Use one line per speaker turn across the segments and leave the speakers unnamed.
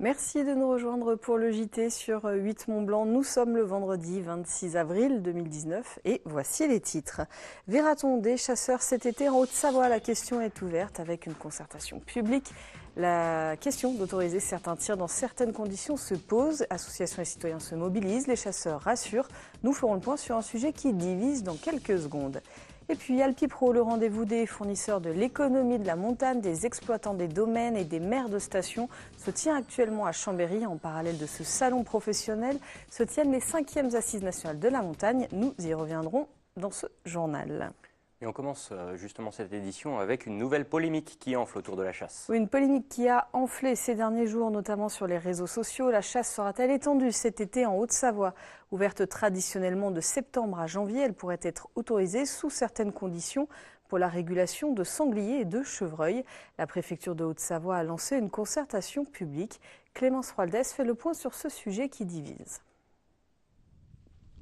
Merci de nous rejoindre pour le JT sur 8 Mont-Blanc. Nous sommes le vendredi 26 avril 2019 et voici les titres. Verra-t-on des chasseurs cet été en Haute-Savoie? La question est ouverte avec une concertation publique. La question d'autoriser certains tirs dans certaines conditions se pose. Associations et citoyens se mobilisent, les chasseurs rassurent. Nous ferons le point sur un sujet qui divise dans quelques secondes. Et puis Alpipro, le rendez-vous des fournisseurs de l'économie de la montagne, des exploitants des domaines et des maires de stations, se tient actuellement à Chambéry. En parallèle de ce salon professionnel se tiennent les 5e Assises nationales de la montagne. Nous y reviendrons dans ce journal.
Et on commence justement cette édition avec une nouvelle polémique qui enfle autour de la chasse.
Oui, une polémique qui a enflé ces derniers jours, notamment sur les réseaux sociaux. La chasse sera-t-elle étendue cet été en Haute-Savoie? Ouverte traditionnellement de septembre à janvier, elle pourrait être autorisée sous certaines conditions pour la régulation de sangliers et de chevreuils. La préfecture de Haute-Savoie a lancé une concertation publique. Clémence Roaldès fait le point sur ce sujet qui divise.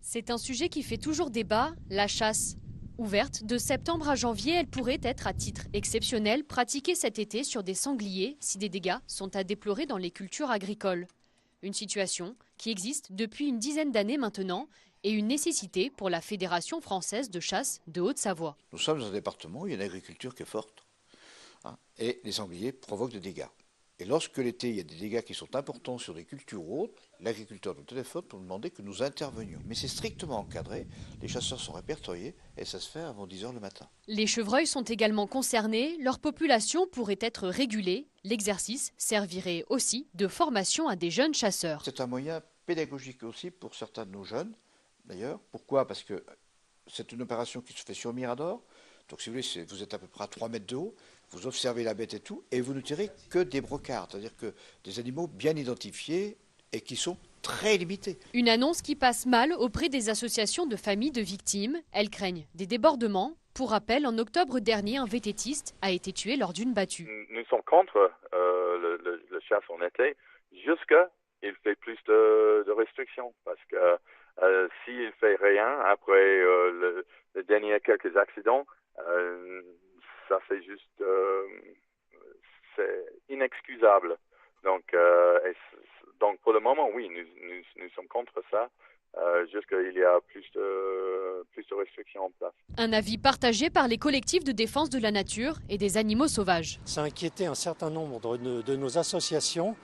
C'est un sujet qui fait toujours débat, la chasse. Ouverte de septembre à janvier, elle pourrait être à titre exceptionnel pratiquée cet été sur des sangliers si des dégâts sont à déplorer dans les cultures agricoles. Une situation qui existe depuis une dizaine d'années maintenant et une nécessité pour la Fédération française de chasse de Haute-Savoie.
Nous sommes dans un département où il y a une agriculture qui est forte et les sangliers provoquent des dégâts. Et lorsque l'été, il y a des dégâts qui sont importants sur des cultures ou autres, l'agriculteur nous téléphone pour nous demander que nous intervenions. Mais c'est strictement encadré, les chasseurs sont répertoriés et ça se fait avant 10 h le matin.
Les chevreuils sont également concernés, leur population pourrait être régulée. L'exercice servirait aussi de formation à des jeunes chasseurs.
C'est un moyen pédagogique aussi pour certains de nos jeunes, d'ailleurs. Pourquoi? Parce que c'est une opération qui se fait sur Mirador. Donc si vous voulez, vous êtes à peu près à 3 mètres de haut, vous observez la bête et tout, et vous ne tirez que des brocards, c'est-à-dire que des animaux bien identifiés et qui sont très limités.
Une annonce qui passe mal auprès des associations de familles de victimes. Elles craignent des débordements. Pour rappel, en octobre dernier, un vététiste a été tué lors d'une battue.
Nous sommes contre le chasse en été jusqu'à il fait plus de restrictions parce que s'il fait rien après le dernier quelques accidents, ça c'est juste c'est inexcusable. Donc pour le moment, oui, nous sommes contre ça. Jusqu'à il y a plus de restrictions en place.
Un avis partagé par les collectifs de défense de la nature et des animaux sauvages.
Ça a inquiété un certain nombre de nos associations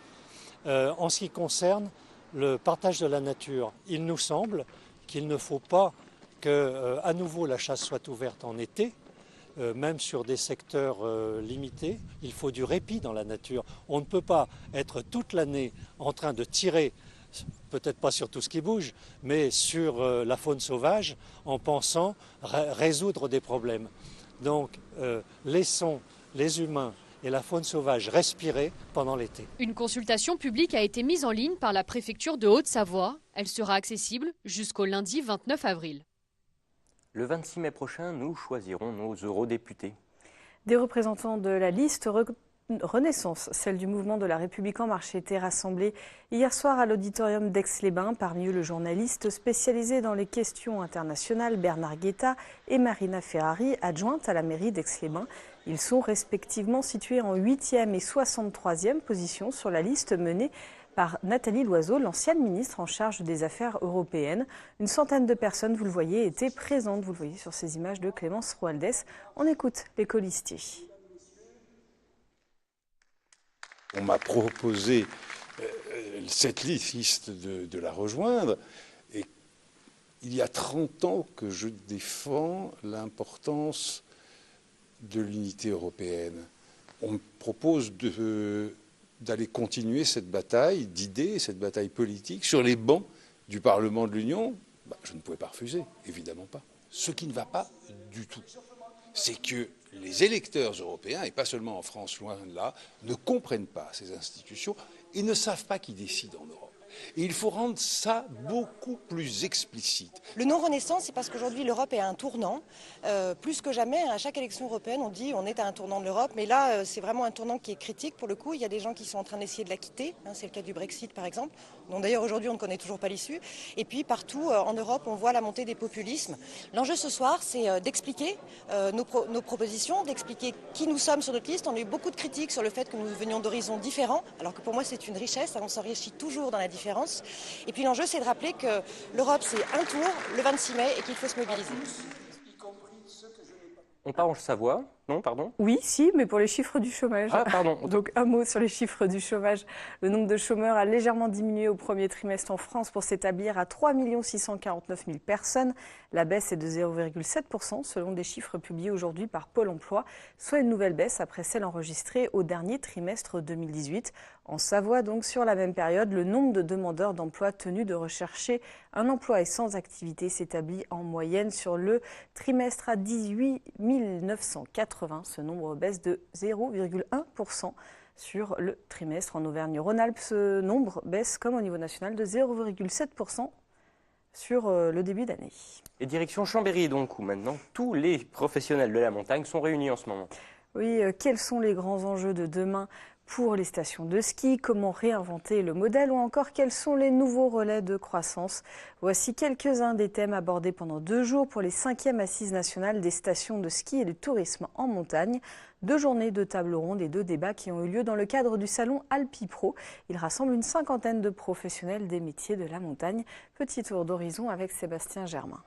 en ce qui concerne le partage de la nature. Il nous semble qu'il ne faut pas qu'à nouveau la chasse soit ouverte en été, même sur des secteurs limités. Il faut du répit dans la nature. On ne peut pas être toute l'année en train de tirer, peut-être pas sur tout ce qui bouge, mais sur la faune sauvage en pensant résoudre des problèmes. Donc laissons les humains et la faune sauvage respirer pendant l'été.
Une consultation publique a été mise en ligne par la préfecture de Haute-Savoie. Elle sera accessible jusqu'au lundi 29 avril.
Le 26 mai prochain, nous choisirons nos eurodéputés.
Des représentants de la liste Renaissance, celle du mouvement de la République en marche, étaient rassemblés hier soir à l'auditorium d'Aix-les-Bains. Parmi eux, le journaliste spécialisé dans les questions internationales Bernard Guetta et Marina Ferrari, adjointe à la mairie d'Aix-les-Bains. Ils sont respectivement situés en 8e et 63e position sur la liste menée par Nathalie Loiseau, l'ancienne ministre en charge des affaires européennes. Une centaine de personnes, vous le voyez, étaient présentes. Vous le voyez sur ces images de Clémence Roaldès. On écoute les colistiers.
On m'a proposé cette liste de la rejoindre. Et il y a 30 ans que je défends l'importance de l'unité européenne. On me propose d'aller continuer cette bataille d'idées, cette bataille politique sur les bancs du Parlement de l'Union. Je ne pouvais pas refuser, évidemment pas. Ce qui ne va pas du tout, c'est que les électeurs européens, et pas seulement en France, loin de là, ne comprennent pas ces institutions et ne savent pas qui décide en Europe. Et il faut rendre ça beaucoup plus explicite.
Le non-renaissance, c'est parce qu'aujourd'hui l'Europe est à un tournant. Plus que jamais, à chaque élection européenne, on dit on est à un tournant de l'Europe. Mais là, c'est vraiment un tournant qui est critique pour le coup. Il y a des gens qui sont en train d'essayer de la quitter. C'est le cas du Brexit par exemple, dont d'ailleurs aujourd'hui on ne connaît toujours pas l'issue. Et puis partout en Europe, on voit la montée des populismes. L'enjeu ce soir, c'est d'expliquer nos propositions, d'expliquer qui nous sommes sur notre liste. On a eu beaucoup de critiques sur le fait que nous venions d'horizons différents, alors que pour moi c'est une richesse. On s'enrichit toujours dans la différence. Et puis l'enjeu, c'est de rappeler que l'Europe, c'est un tour, le 26 mai, et qu'il faut se mobiliser.
On part en Savoie, non, pardon?
Oui, si, mais pour les chiffres du chômage.
Ah, pardon.
Donc un mot sur les chiffres du chômage. Le nombre de chômeurs a légèrement diminué au premier trimestre en France pour s'établir à 3 649 000 personnes. La baisse est de 0,7% selon des chiffres publiés aujourd'hui par Pôle emploi, soit une nouvelle baisse après celle enregistrée au dernier trimestre 2018. En Savoie, donc, sur la même période, le nombre de demandeurs d'emploi tenus de rechercher un emploi et sans activité s'établit en moyenne sur le trimestre à 18 980. Ce nombre baisse de 0,1% sur le trimestre. En Auvergne-Rhône-Alpes, ce nombre baisse comme au niveau national de 0,7% sur le début d'année.
Et direction Chambéry donc, où maintenant tous les professionnels de la montagne sont réunis en ce moment.
Oui, quels sont les grands enjeux de demain pour les stations de ski? Comment réinventer le modèle? Ou encore, quels sont les nouveaux relais de croissance? Voici quelques-uns des thèmes abordés pendant 2 jours pour les 5e Assises nationales des stations de ski et du tourisme en montagne. 2 journées de table ronde et 2 débats qui ont eu lieu dans le cadre du salon Alpipro. Il rassemble une 50aine de professionnels des métiers de la montagne. Petit tour d'horizon avec Sébastien Germain.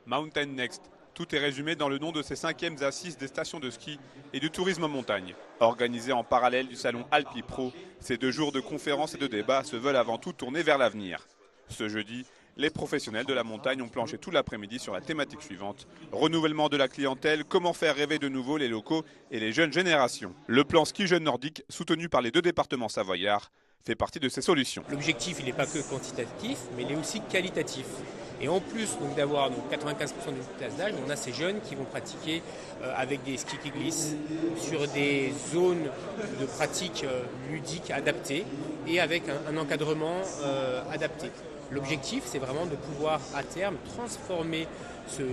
Mountain Next. Tout est résumé dans le nom de ces 5e assises des stations de ski et du tourisme en montagne. Organisés en parallèle du salon Alpipro, ces 2 jours de conférences et de débats se veulent avant tout tourner vers l'avenir. Ce jeudi, les professionnels de la montagne ont planché tout l'après-midi sur la thématique suivante: renouvellement de la clientèle, comment faire rêver de nouveau les locaux et les jeunes générations. Le plan ski jeune nordique, soutenu par les 2 départements savoyards, fait partie de ces solutions.
L'objectif, il n'est pas que quantitatif, mais il est aussi qualitatif. Et en plus d'avoir 95% d'une classe d'âge, on a ces jeunes qui vont pratiquer avec des skis qui glissent sur des zones de pratique ludiques adaptées et avec un encadrement adapté. L'objectif, c'est vraiment de pouvoir à terme transformer ce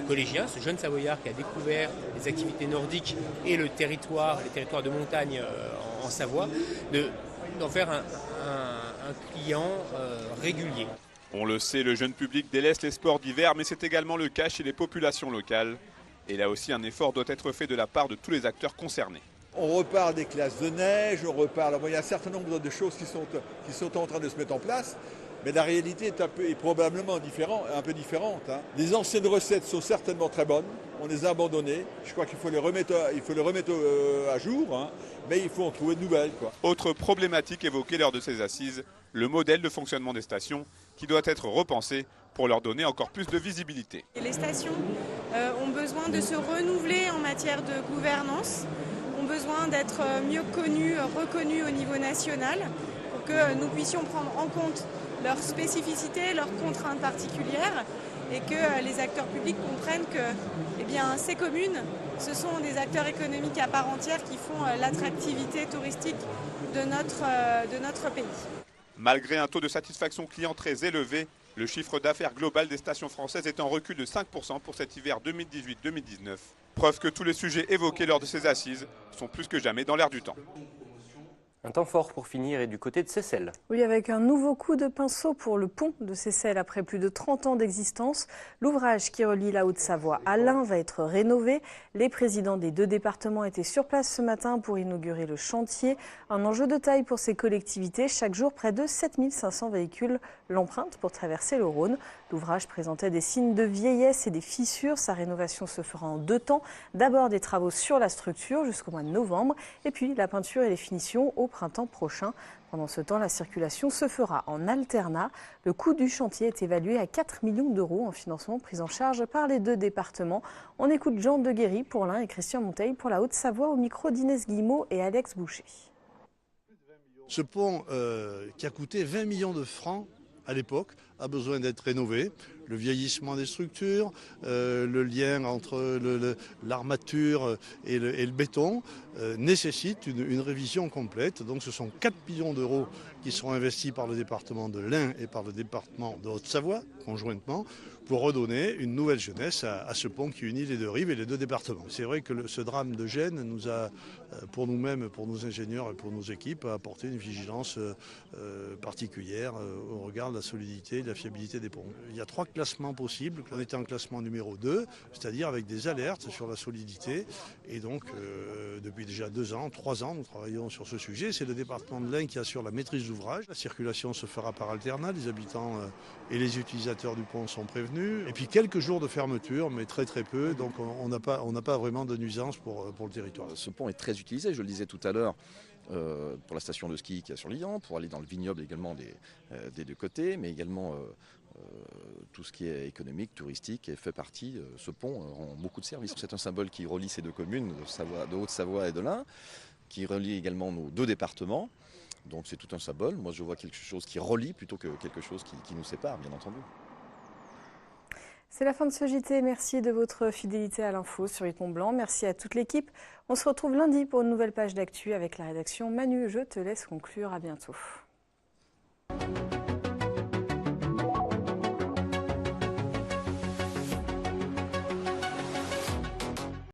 collégien, ce jeune Savoyard qui a découvert les activités nordiques et les territoires de montagne en Savoie, d'en faire un client régulier.
On le sait, le jeune public délaisse les sports d'hiver, mais c'est également le cas chez les populations locales. Et là aussi, un effort doit être fait de la part de tous les acteurs concernés.
On repart des classes de neige, il y a un certain nombre de choses qui sont en train de se mettre en place, mais la réalité est probablement un peu différente. Les anciennes recettes sont certainement très bonnes, on les a abandonnées, je crois qu'il faut les remettre à jour, mais il faut en trouver de nouvelles.
Autre problématique évoquée lors de ces assises, le modèle de fonctionnement des stations qui doit être repensé pour leur donner encore plus de visibilité.
Les stations ont besoin de se renouveler en matière de gouvernance, ont besoin d'être mieux connues, reconnues au niveau national pour que nous puissions prendre en compte leurs spécificités, leurs contraintes particulières et que les acteurs publics comprennent que ces communes, ce sont des acteurs économiques à part entière qui font l'attractivité touristique de notre pays.
Malgré un taux de satisfaction client très élevé, le chiffre d'affaires global des stations françaises est en recul de 5% pour cet hiver 2018-2019. Preuve que tous les sujets évoqués lors de ces assises sont plus que jamais dans l'air du temps.
Un temps fort pour finir et du côté de Seyssel.
Oui, avec un nouveau coup de pinceau pour le pont de Seyssel après plus de 30 ans d'existence. L'ouvrage qui relie la Haute-Savoie à l'Ain va être rénové. Les présidents des 2 départements étaient sur place ce matin pour inaugurer le chantier. Un enjeu de taille pour ces collectivités. Chaque jour, près de 7500 véhicules l'empruntent pour traverser le Rhône. L'ouvrage présentait des signes de vieillesse et des fissures. Sa rénovation se fera en 2 temps. D'abord des travaux sur la structure jusqu'au mois de novembre et puis la peinture et les finitions au printemps prochain. Pendant ce temps, la circulation se fera en alternat. Le coût du chantier est évalué à 4 millions d'euros en financement pris en charge par les 2 départements. On écoute Jean Deguéry pour l'Ain et Christian Monteil pour la Haute-Savoie au micro d'Inès Guillemot et Alex Boucher.
Ce pont qui a coûté 20 millions de francs à l'époque a besoin d'être rénové. le vieillissement des structures, le lien entre l'armature et le béton nécessite une révision complète. Donc ce sont 4 millions d'euros qui seront investis par le département de l'Ain et par le département de Haute-Savoie, conjointement, pour redonner une nouvelle jeunesse à ce pont qui unit les deux rives et les deux départements. C'est vrai que ce drame de Gênes nous a, pour nous-mêmes, pour nos ingénieurs et pour nos équipes, apporté une vigilance particulière au regard de la solidité et de la fiabilité des ponts. Il y a 3 classements possibles. On était en classement numéro 2, c'est-à-dire avec des alertes sur la solidité. Et donc, depuis déjà 2 ans, 3 ans, nous travaillons sur ce sujet. C'est le département de l'Ain qui assure la maîtrise d'ouvrage. La circulation se fera par alternat. Les habitants et les utilisateurs du pont sont prévenus. Et puis quelques jours de fermeture, mais très peu. Donc on n'a pas vraiment de nuisance pour le territoire.
Ce pont est très utilisé, je le disais tout à l'heure, pour la station de ski qui est sur Lyon, pour aller dans le vignoble également des deux côtés, mais également tout ce qui est économique, touristique, et fait partie, ce pont rend beaucoup de services. C'est un symbole qui relie ces deux communes, de Haute-Savoie et de l'Ain, qui relie également nos 2 départements. Donc c'est tout un symbole. Moi je vois quelque chose qui relie plutôt que quelque chose qui nous sépare, bien entendu.
C'est la fin de ce JT. Merci de votre fidélité à l'info sur 8 Mont-Blanc. Merci à toute l'équipe. On se retrouve lundi pour une nouvelle page d'actu avec la rédaction. Manu, je te laisse conclure. À bientôt.